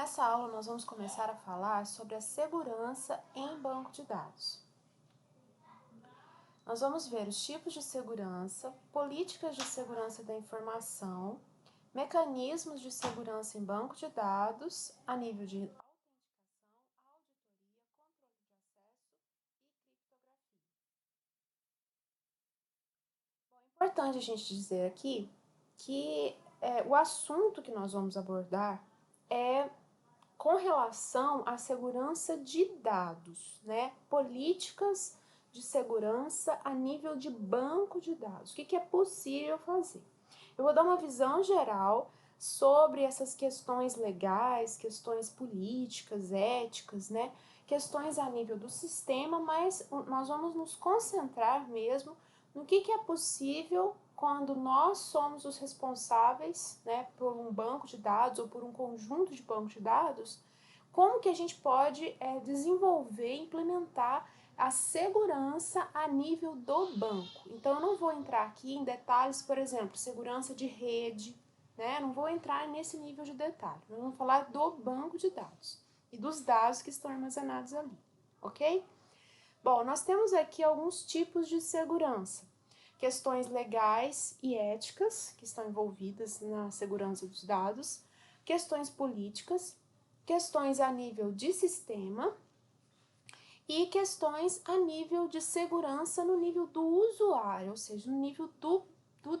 Nessa aula, nós vamos começar a falar sobre a segurança em banco de dados. Nós vamos ver os tipos de segurança, políticas de segurança da informação, mecanismos de segurança em banco de dados, a nível de autenticação, auditoria, controle de acesso e criptografia. Bom, é importante a gente dizer aqui que o assunto que nós vamos abordar é com relação à segurança de dados, né? Políticas de segurança a nível de banco de dados. O que é possível fazer? Eu vou dar uma visão geral sobre essas questões legais, questões políticas, éticas, né? Questões a nível do sistema, mas nós vamos nos concentrar mesmo no que é possível quando nós somos os responsáveis, né, por um banco de dados ou por um conjunto de bancos de dados, como que a gente pode desenvolver e implementar a segurança a nível do banco. Então, eu não vou entrar aqui em detalhes, por exemplo, segurança de rede, né? Não vou entrar nesse nível de detalhe. Nós vamos falar do banco de dados e dos dados que estão armazenados ali, ok? Bom, nós temos aqui alguns tipos de segurança. Questões legais e éticas que estão envolvidas na segurança dos dados, questões políticas, questões a nível de sistema e questões a nível de segurança no nível do usuário, ou seja, no nível do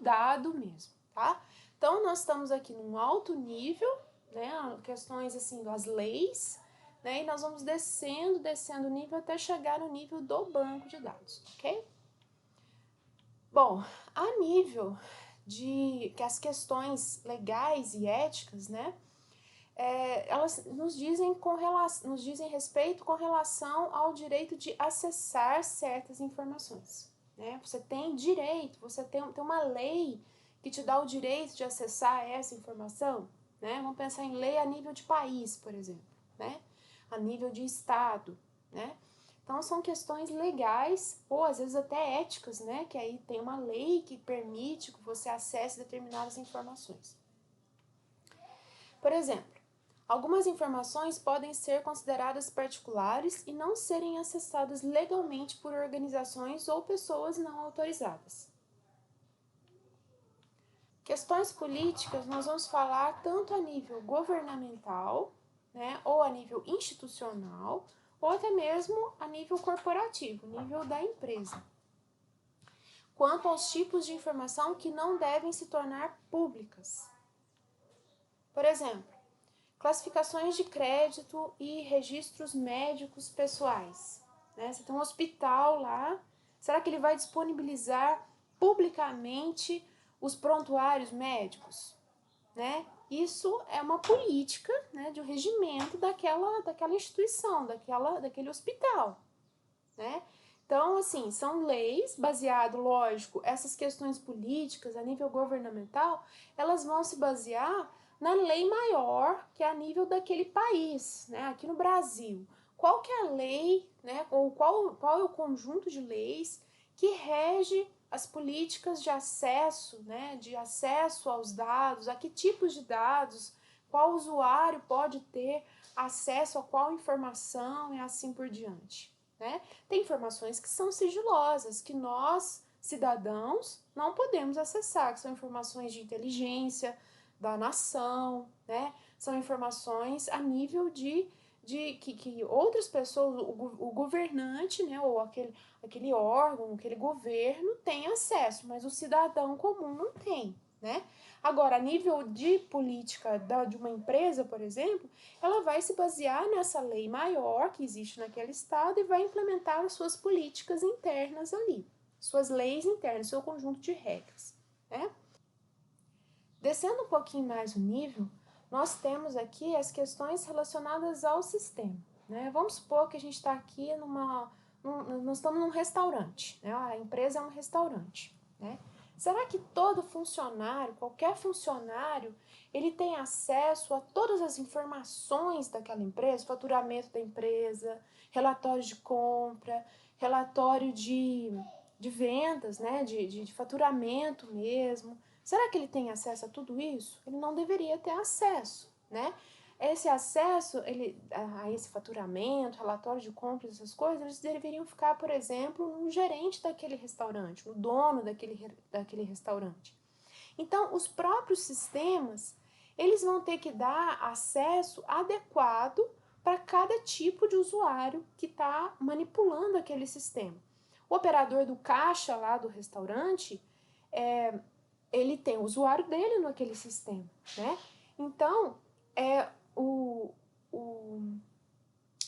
dado mesmo, tá? Então, nós estamos aqui num alto nível, né, questões assim das leis, né, e nós vamos descendo o nível até chegar no nível do banco de dados, ok? Bom, a nível de que as questões legais e éticas, né, elas nos dizem respeito com relação ao direito de acessar certas informações, né? Você tem direito, você tem uma lei que te dá o direito de acessar essa informação, né? Vamos pensar em lei a nível de país, por exemplo, né? A nível de estado, né? Então, são questões legais, ou às vezes até éticas, né? Que aí tem uma lei que permite que você acesse determinadas informações. Por exemplo, algumas informações podem ser consideradas particulares e não serem acessadas legalmente por organizações ou pessoas não autorizadas. Questões políticas nós vamos falar tanto a nível governamental, né, ou a nível institucional, ou até mesmo a nível corporativo, nível da empresa. Quanto aos tipos de informação que não devem se tornar públicas. Por exemplo, classificações de crédito e registros médicos pessoais. Né? Você tem um hospital lá, será que ele vai disponibilizar publicamente os prontuários médicos? Né? Isso é uma política, né, de um regimento daquela instituição, daquele hospital. Né? Então, assim, são leis baseado, lógico, essas questões políticas a nível governamental, elas vão se basear na lei maior que é a nível daquele país, né? Aqui no Brasil. Qual que é a lei, né? Ou qual é o conjunto de leis que rege as políticas de acesso, né? De acesso aos dados, a que tipos de dados, qual usuário pode ter acesso a qual informação e assim por diante. Né? Tem informações que são sigilosas, que nós, cidadãos, não podemos acessar, que são informações de inteligência da nação, né? São informações a nível de que outras pessoas, o governante, né, ou aquele órgão, aquele governo tem acesso, mas o cidadão comum não tem, né? Agora, a nível de política de uma empresa, por exemplo, ela vai se basear nessa lei maior que existe naquele estado e vai implementar as suas políticas internas ali, suas leis internas, seu conjunto de regras, né? Descendo um pouquinho mais o nível, nós temos aqui as questões relacionadas ao sistema, né? Vamos supor que a gente está aqui nós estamos num restaurante, né? A empresa é um restaurante, né? Será que todo funcionário, qualquer funcionário, ele tem acesso a todas as informações daquela empresa, faturamento da empresa, relatório de compra, relatório de vendas, né? De faturamento mesmo. Será que ele tem acesso a tudo isso? Ele não deveria ter acesso, né? esse acesso a esse faturamento, relatório de compras, essas coisas, eles deveriam ficar, por exemplo, no gerente daquele restaurante, no dono daquele restaurante. Então, os próprios sistemas, eles vão ter que dar acesso adequado para cada tipo de usuário que está manipulando aquele sistema. O operador do caixa lá do restaurante, ele tem o usuário dele naquele sistema, né? Então, o,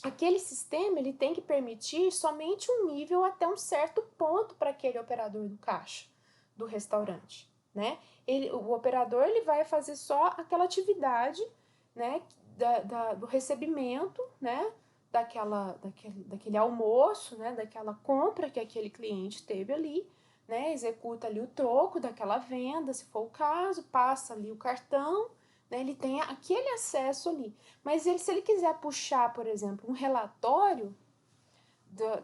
aquele sistema ele tem que permitir somente um nível até um certo ponto para aquele operador do caixa do restaurante, né? O operador ele vai fazer só aquela atividade, né, do recebimento, né, daquele almoço, né, daquela compra que aquele cliente teve ali, né, executa ali o troco daquela venda, se for o caso, passa ali o cartão, né, ele tem aquele acesso ali. Mas se ele quiser puxar, por exemplo, um relatório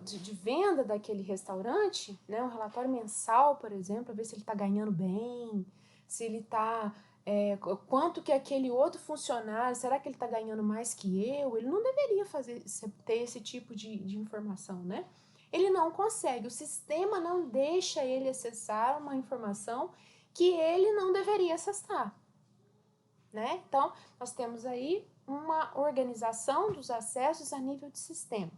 de venda daquele restaurante, né, um relatório mensal, por exemplo, para ver se ele está ganhando bem, se ele está... quanto que aquele outro funcionário, será que ele está ganhando mais que eu? Ele não deveria ter esse tipo de informação, né? Ele não consegue, o sistema não deixa ele acessar uma informação que ele não deveria acessar, né? Então, nós temos aí uma organização dos acessos a nível de sistema.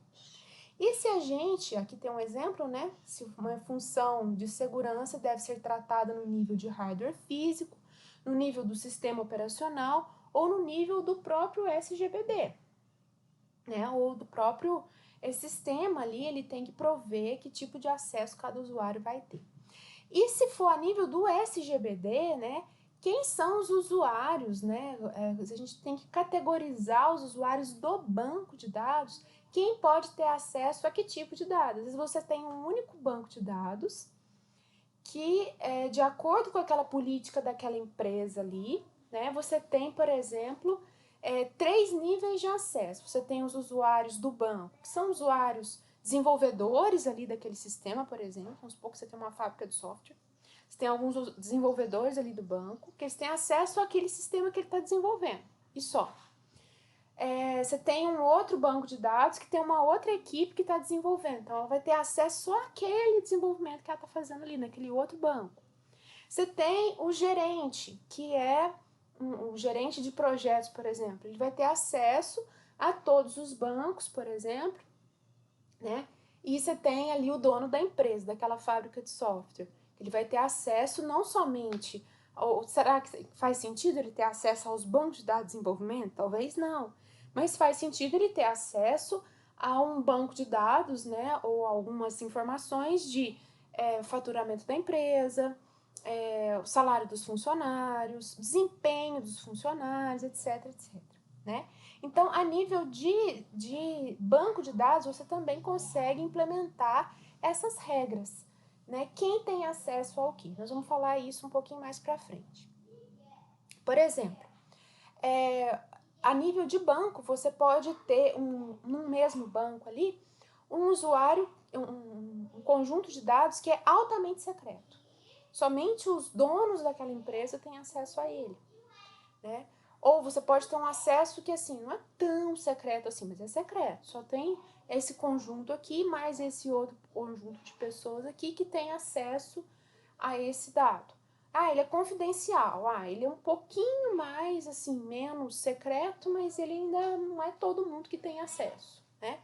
E se a gente, aqui tem um exemplo, né? Se uma função de segurança deve ser tratada no nível de hardware físico, no nível do sistema operacional ou no nível do próprio SGBD, né? Ou do próprio sistema ali, ele tem que prover que tipo de acesso cada usuário vai ter. E se for a nível do SGBD, né? Quem são os usuários, né? A gente tem que categorizar os usuários do banco de dados. Quem pode ter acesso a que tipo de dados? Às vezes você tem um único banco de dados que, de acordo com aquela política daquela empresa ali, né? Você tem, por exemplo, 3 níveis de acesso. Você tem os usuários do banco, que são usuários desenvolvedores ali daquele sistema, por exemplo. Vamos supor que você tem uma fábrica de software. Você tem alguns desenvolvedores ali do banco que eles têm acesso àquele sistema que ele está desenvolvendo, e só. Você tem um outro banco de dados que tem uma outra equipe que está desenvolvendo, então ela vai ter acesso só àquele desenvolvimento que ela está fazendo ali, naquele outro banco. Você tem o gerente, que é um gerente de projetos, por exemplo, ele vai ter acesso a todos os bancos, por exemplo, né? E você tem ali o dono da empresa, daquela fábrica de software. Ele vai ter acesso não somente... Ou será que faz sentido ele ter acesso aos bancos de dados de desenvolvimento? Talvez não. Mas faz sentido ele ter acesso a um banco de dados, né? Ou algumas informações de faturamento da empresa, o salário dos funcionários, desempenho dos funcionários, etc, etc. Né? Então, a nível de banco de dados, você também consegue implementar essas regras, né? Quem tem acesso ao quê? Nós vamos falar isso um pouquinho mais para frente. Por exemplo, a nível de banco, você pode ter num mesmo banco ali, um usuário, um conjunto de dados que é altamente secreto. Somente os donos daquela empresa têm acesso a ele, né? Ou você pode ter um acesso que, assim, não é tão secreto assim, mas é secreto. Só tem esse conjunto aqui, mais esse outro conjunto de pessoas aqui que tem acesso a esse dado. Ah, ele é confidencial. Ah, ele é um pouquinho mais, assim, menos secreto, mas ele ainda não é todo mundo que tem acesso, né?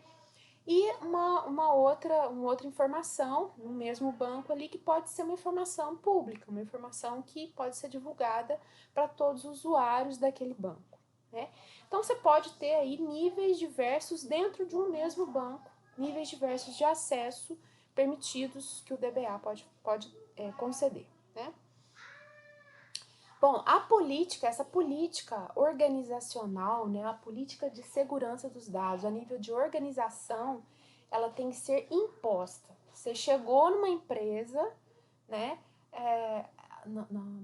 E uma outra informação no mesmo banco ali que pode ser uma informação pública, uma informação que pode ser divulgada para todos os usuários daquele banco, né? Então você pode ter aí níveis diversos dentro de um mesmo banco, níveis diversos de acesso permitidos que o DBA pode conceder, né? Bom, essa política organizacional, né, a política de segurança dos dados, a nível de organização, ela tem que ser imposta. Você chegou numa empresa, né,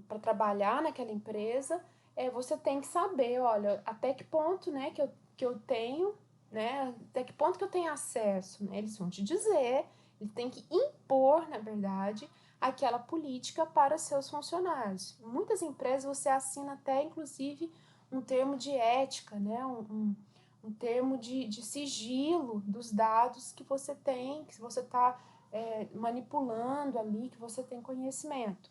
para trabalhar naquela empresa, você tem que saber, olha, até que ponto, né, que eu tenho, né, até que ponto que eu tenho acesso, né, eles vão te dizer, eles têm que impor, na verdade, aquela política para seus funcionários. Em muitas empresas você assina até, inclusive, um termo de ética, né? Um termo de sigilo dos dados que você tem, que você está manipulando ali, que você tem conhecimento.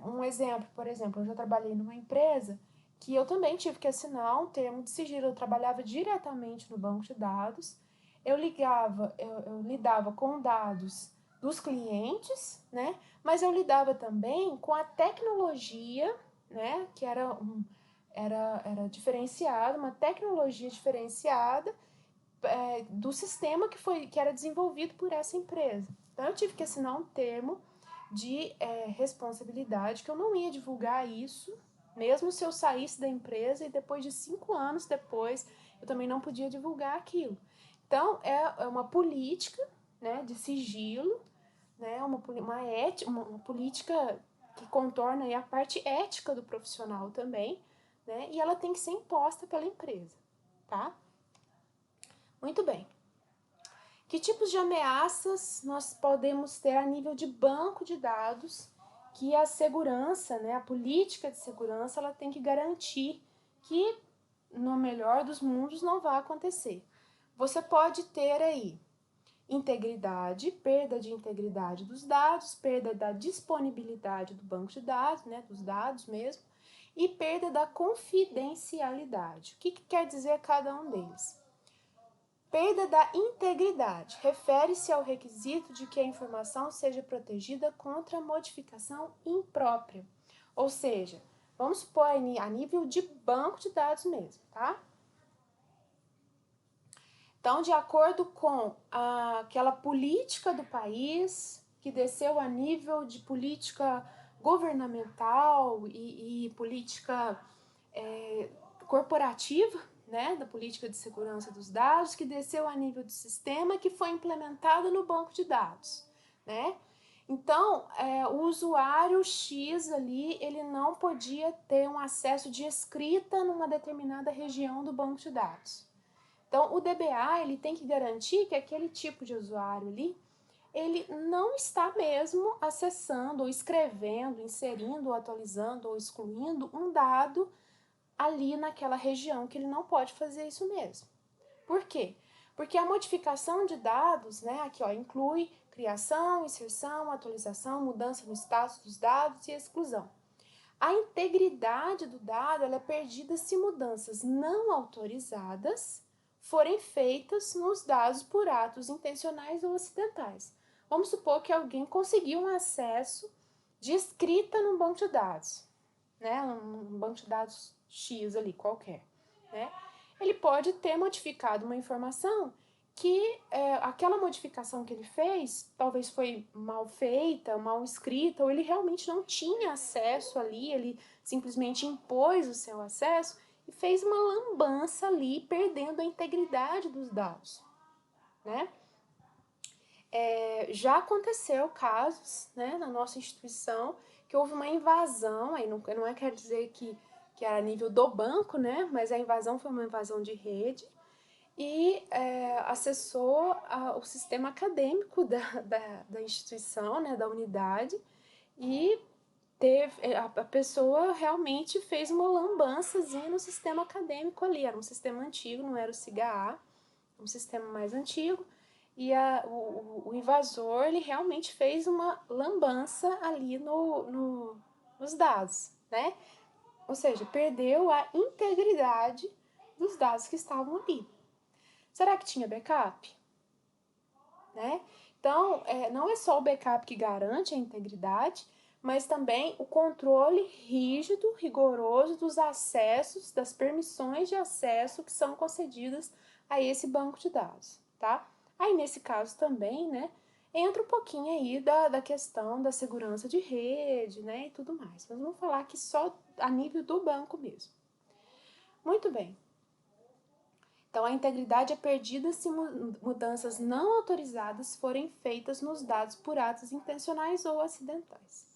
Um exemplo, por exemplo, eu já trabalhei numa empresa que eu também tive que assinar um termo de sigilo. Eu trabalhava diretamente no banco de dados, eu lidava com dados dos clientes, né? Mas eu lidava também com a tecnologia, né? Que era diferenciada, uma tecnologia diferenciada do sistema que era desenvolvido por essa empresa. Então eu tive que assinar um termo de responsabilidade, que eu não ia divulgar isso, mesmo se eu saísse da empresa e depois de 5 anos depois, eu também não podia divulgar aquilo. Então, é uma política, né, de sigilo, né, uma política que contorna aí a parte ética do profissional também, né, e ela tem que ser imposta pela empresa, tá? Muito bem. Que tipos de ameaças nós podemos ter a nível de banco de dados que a segurança, né, a política de segurança, ela tem que garantir que, no melhor dos mundos, não vai acontecer. Você pode ter aí integridade, perda de integridade dos dados, perda da disponibilidade do banco de dados, né, dos dados mesmo, e perda da confidencialidade. O que quer dizer cada um deles? Perda da integridade refere-se ao requisito de que a informação seja protegida contra modificação imprópria. Ou seja, vamos supor a nível de banco de dados mesmo, tá? Então, de acordo com aquela política do país, que desceu a nível de política governamental e política corporativa, né, da política de segurança dos dados, que desceu a nível de sistema, que foi implementado no banco de dados, né? Então, o usuário X ali, ele não podia ter um acesso de escrita numa determinada região do banco de dados. Então, o DBA, ele tem que garantir que aquele tipo de usuário ali, ele não está mesmo acessando, ou escrevendo, inserindo, ou atualizando, ou excluindo um dado ali naquela região, que ele não pode fazer isso mesmo. Por quê? Porque a modificação de dados, né, aqui ó, inclui criação, inserção, atualização, mudança no status dos dados e exclusão. A integridade do dado ela é perdida se mudanças não autorizadas forem feitas nos dados por atos intencionais ou acidentais. Vamos supor que alguém conseguiu um acesso de escrita num banco de dados, né, um banco de dados X ali, qualquer, né? Ele pode ter modificado uma informação que aquela modificação que ele fez talvez foi mal feita, mal escrita, ou ele realmente não tinha acesso ali, ele simplesmente impôs o seu acesso e fez uma lambança ali, perdendo a integridade dos dados, né? Já aconteceu casos, né, na nossa instituição, que houve uma invasão, aí não quer dizer que era a nível do banco, né, mas a invasão foi uma invasão de rede, e acessou o sistema acadêmico da instituição, né, da unidade, e a pessoa realmente fez uma lambançazinha no sistema acadêmico ali. Era um sistema antigo, não era o SIGA-A, um sistema mais antigo, e o invasor ele realmente fez uma lambança ali nos dados, né? Ou seja, perdeu a integridade dos dados que estavam ali. Será que tinha backup? Né? Então, não é só o backup que garante a integridade, mas também o controle rígido, rigoroso dos acessos, das permissões de acesso que são concedidas a esse banco de dados, tá? Aí, nesse caso também, né, entra um pouquinho aí da questão da segurança de rede, né, e tudo mais. Mas vamos falar aqui só a nível do banco mesmo. Muito bem. Então, a integridade é perdida se mudanças não autorizadas forem feitas nos dados por atos intencionais ou acidentais.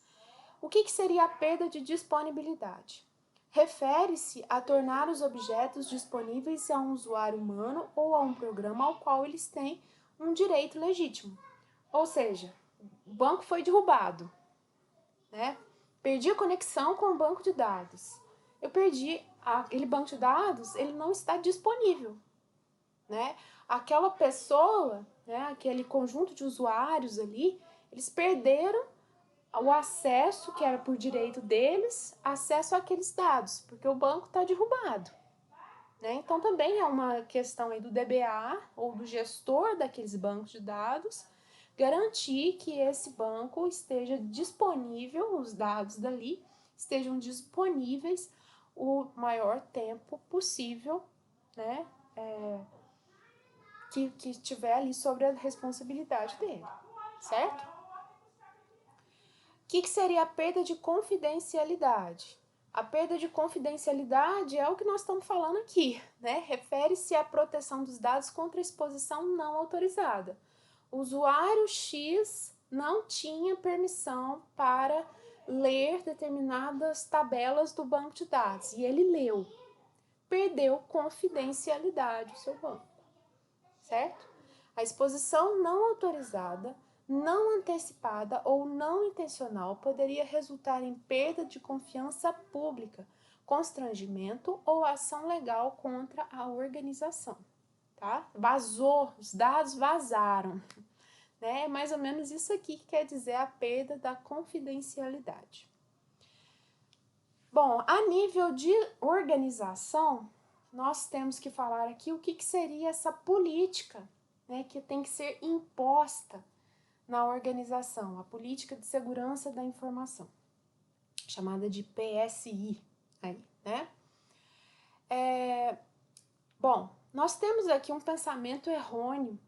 O que seria a perda de disponibilidade? Refere-se a tornar os objetos disponíveis a um usuário humano ou a um programa ao qual eles têm um direito legítimo. Ou seja, o banco foi derrubado, né? Perdi a conexão com o banco de dados. Eu perdi aquele banco de dados ele não está disponível, né? Aquela pessoa, né, aquele conjunto de usuários ali, eles perderam o acesso, que era por direito deles, acesso àqueles dados, porque o banco está derrubado. Né? Então, também é uma questão aí do DBA, ou do gestor daqueles bancos de dados, garantir que esse banco esteja disponível, os dados dali estejam disponíveis o maior tempo possível, né? Que tiver ali sobre a responsabilidade dele, certo? O que seria a perda de confidencialidade? A perda de confidencialidade é o que nós estamos falando aqui, né? Refere-se à proteção dos dados contra exposição não autorizada. O usuário X não tinha permissão para ler determinadas tabelas do banco de dados e ele leu. Perdeu confidencialidade do seu banco, certo? A exposição não autorizada, não antecipada ou não intencional poderia resultar em perda de confiança pública, constrangimento ou ação legal contra a organização, tá? Vazou, os dados vazaram, né? É mais ou menos isso aqui que quer dizer a perda da confidencialidade. Bom, a nível de organização, nós temos que falar aqui o que seria essa política, né, que tem que ser imposta na organização, a Política de Segurança da Informação, chamada de PSI, aí, né? Bom, nós temos aqui um pensamento errôneo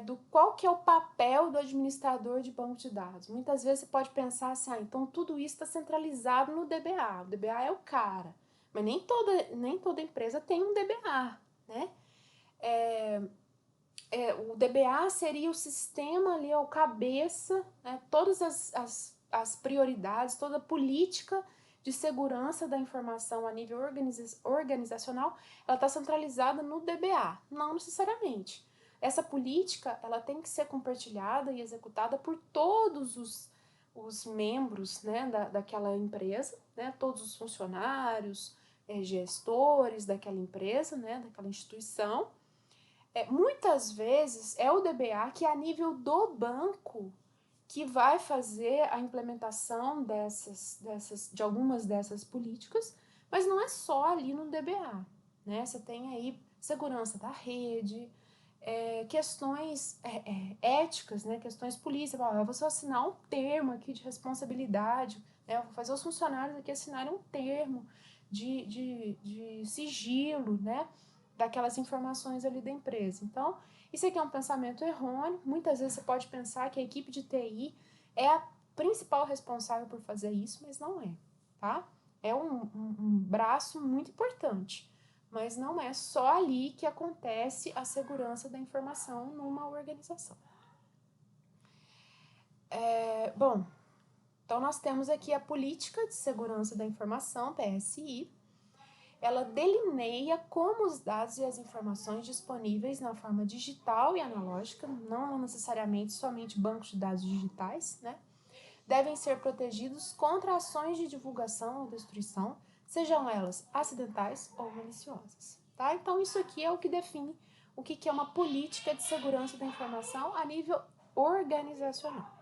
do qual que é o papel do administrador de banco de dados. Muitas vezes você pode pensar assim, então tudo isso está centralizado no DBA, o DBA é o cara, mas nem toda empresa tem um DBA, né? O DBA seria o sistema ali, o cabeça, né? Todas as prioridades, toda a política de segurança da informação a nível organizacional, ela está centralizada no DBA, não necessariamente. Essa política, ela tem que ser compartilhada e executada por todos os membros, né, daquela empresa, né, todos os funcionários, gestores daquela empresa, né, daquela instituição. Muitas vezes é o DBA que, a nível do banco, que vai fazer a implementação de algumas dessas políticas, mas não é só ali no DBA, né? Você tem aí segurança da rede, questões éticas, né? Questões políticas. Eu vou só assinar um termo aqui de responsabilidade, né? Eu vou fazer os funcionários aqui assinarem um termo de sigilo, né? Daquelas informações ali da empresa. Então, isso aqui é um pensamento errôneo. Muitas vezes você pode pensar que a equipe de TI é a principal responsável por fazer isso, mas não é, tá? É um braço muito importante, mas não é só ali que acontece a segurança da informação numa organização. Bom, então nós temos aqui a Política de Segurança da Informação, PSI. Ela delineia como os dados e as informações disponíveis na forma digital e analógica, não necessariamente somente bancos de dados digitais, né, devem ser protegidos contra ações de divulgação ou destruição, sejam elas acidentais ou maliciosas. Tá? Então, isso aqui é o que define o que é uma política de segurança da informação a nível organizacional.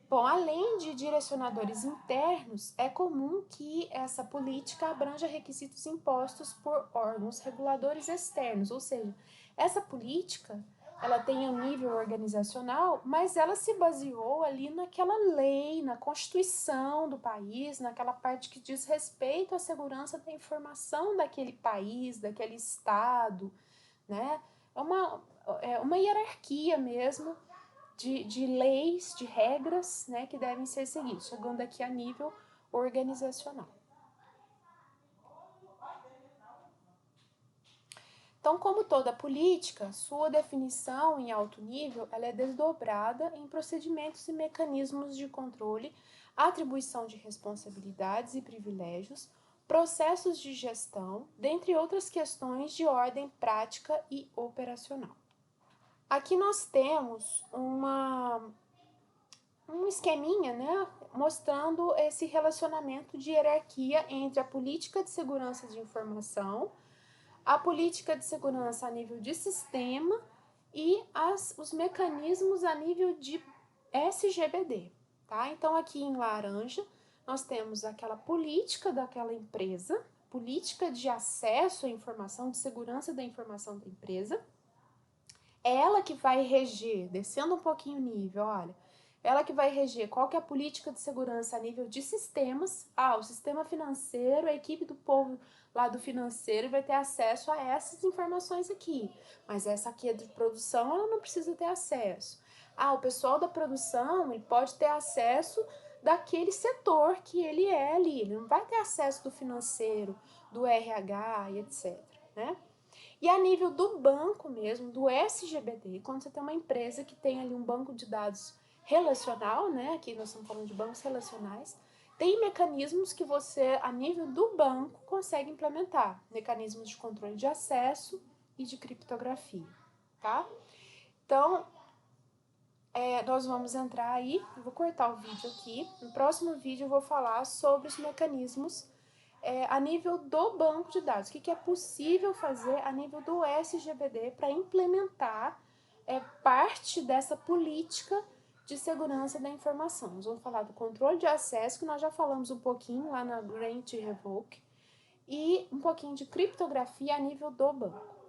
Bom, além de direcionadores internos, é comum que essa política abranja requisitos impostos por órgãos reguladores externos, ou seja, essa política ela tem um nível organizacional, mas ela se baseou ali naquela lei, na Constituição do país, naquela parte que diz respeito à segurança da informação daquele país, daquele estado, né? É uma hierarquia mesmo de leis, de regras, né, que devem ser seguidas, chegando aqui a nível organizacional. Então, como toda política, sua definição em alto nível ela é desdobrada em procedimentos e mecanismos de controle, atribuição de responsabilidades e privilégios, processos de gestão, dentre outras questões de ordem prática e operacional. Aqui nós temos um esqueminha, né, mostrando esse relacionamento de hierarquia entre a política de segurança de informação, a política de segurança a nível de sistema e os mecanismos a nível de SGBD, tá? Então, aqui em laranja, nós temos aquela política daquela empresa, política de acesso à informação, de segurança da informação da empresa. É ela que vai reger, descendo um pouquinho o nível, olha, ela que vai reger qual que é a política de segurança a nível de sistemas. O sistema financeiro, a equipe do povo lá do financeiro vai ter acesso a essas informações aqui, mas essa aqui é de produção, ela não precisa ter acesso. O pessoal da produção, ele pode ter acesso daquele setor que ele é ali, ele não vai ter acesso do financeiro, do RH e etc, né? E a nível do banco mesmo, do SGBD, quando você tem uma empresa que tem ali um banco de dados relacional, né? Aqui nós estamos falando de bancos relacionais, tem mecanismos que você, a nível do banco, consegue implementar. Mecanismos de controle de acesso e de criptografia, tá? Então, nós vamos entrar aí, eu vou cortar o vídeo aqui. No próximo vídeo eu vou falar sobre os mecanismos a nível do banco de dados, o que é possível fazer a nível do SGBD para implementar parte dessa política de segurança da informação. Nós vamos falar do controle de acesso, que nós já falamos um pouquinho lá na Grant Revoke, e um pouquinho de criptografia a nível do banco.